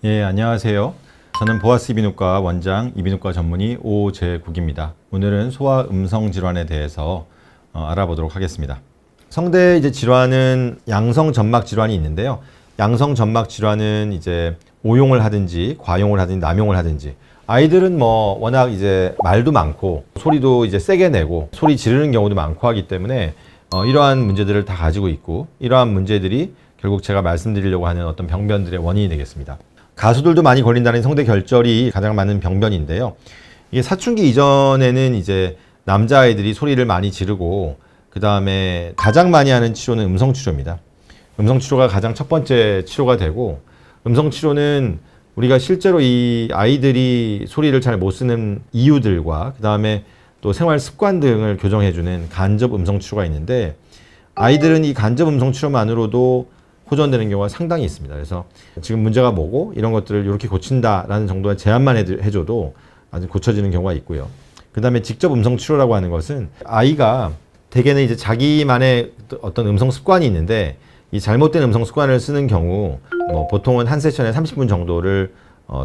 예, 안녕하세요. 저는 보아스 이비인후과 원장, 이비인후과 전문의 오재국입니다. 오늘은 소아 음성 질환에 대해서 알아보도록 하겠습니다. 성대 질환은 양성 점막 질환이 있는데요. 양성 점막 질환은 오용을 하든지 과용을 하든지 남용을 하든지, 아이들은 워낙 말도 많고 소리도 세게 내고 소리 지르는 경우도 많고 하기 때문에 이러한 문제들을 다 가지고 있고, 이러한 문제들이 결국 제가 말씀드리려고 하는 어떤 병변들의 원인이 되겠습니다. 가수들도 많이 걸린다는 성대 결절이 가장 많은 병변인데요. 이게 사춘기 이전에는 남자아이들이 소리를 많이 지르고, 그 다음에 가장 많이 하는 치료는 음성 치료입니다. 음성 치료가 가장 첫 번째 치료가 되고, 음성 치료는 우리가 실제로 이 아이들이 소리를 잘 못 쓰는 이유들과 그 다음에 또 생활 습관 등을 교정해주는 간접 음성 치료가 있는데, 아이들은 이 간접 음성 치료만으로도 호전되는 경우가 상당히 있습니다. 그래서 지금 문제가 뭐고 이런 것들을 이렇게 고친다라는 정도의 제안만 해줘도 아주 고쳐지는 경우가 있고요. 그 다음에 직접 음성 치료라고 하는 것은 아이가 대개는 자기만의 어떤 음성 습관이 있는데, 이 잘못된 음성 습관을 쓰는 경우 보통은 한 세션에 30분 정도를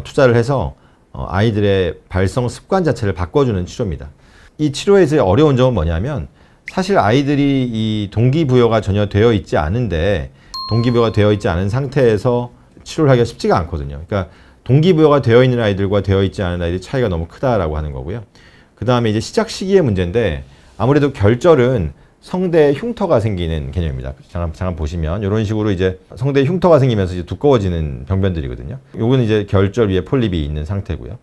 투자를 해서 아이들의 발성 습관 자체를 바꿔주는 치료입니다. 이 치료에서 어려운 점은 뭐냐면, 사실 아이들이 이 동기부여가 전혀 되어 있지 않은데, 동기부여가 되어 있지 않은 상태에서 치료를 하기가 쉽지가 않거든요. 그러니까 동기부여가 되어 있는 아이들과 되어 있지 않은 아이들의 차이가 너무 크다라고 하는 거고요. 그 다음에 시작 시기의 문제인데, 아무래도 결절은 성대에 흉터가 생기는 개념입니다. 잠깐 보시면 이런 식으로 성대에 흉터가 생기면서 두꺼워지는 병변들이거든요. 요거는 결절 위에 폴립이 있는 상태고요.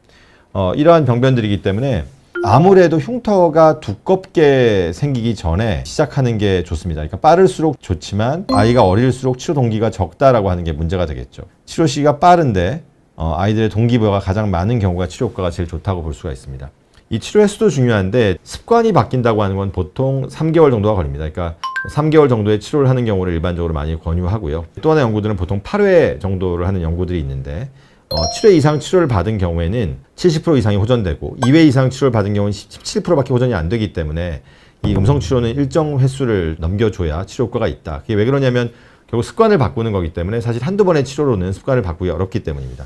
이러한 병변들이기 때문에 아무래도 흉터가 두껍게 생기기 전에 시작하는 게 좋습니다. 그러니까 빠를수록 좋지만 아이가 어릴수록 치료 동기가 적다라고 하는 게 문제가 되겠죠. 치료 시기가 빠른데 아이들의 동기부여가 가장 많은 경우가 치료 효과가 제일 좋다고 볼 수가 있습니다. 이 치료 횟수도 중요한데, 습관이 바뀐다고 하는 건 보통 3개월 정도가 걸립니다. 그러니까 3개월 정도의 치료를 하는 경우를 일반적으로 많이 권유하고요. 또 하나의 연구들은 보통 8회 정도를 하는 연구들이 있는데, 7회 이상 치료를 받은 경우에는 70% 이상이 호전되고, 2회 이상 치료를 받은 경우는 17%밖에 호전이 안 되기 때문에 이 음성 치료는 일정 횟수를 넘겨줘야 치료 효과가 있다. 그게 왜 그러냐면 결국 습관을 바꾸는 거기 때문에, 사실 한두 번의 치료로는 습관을 바꾸기 어렵기 때문입니다.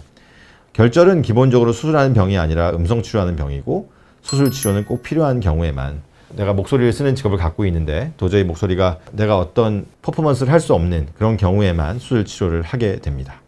결절은 기본적으로 수술하는 병이 아니라 음성 치료하는 병이고, 수술 치료는 꼭 필요한 경우에만, 내가 목소리를 쓰는 직업을 갖고 있는데 도저히 목소리가 내가 어떤 퍼포먼스를 할 수 없는 그런 경우에만 수술 치료를 하게 됩니다.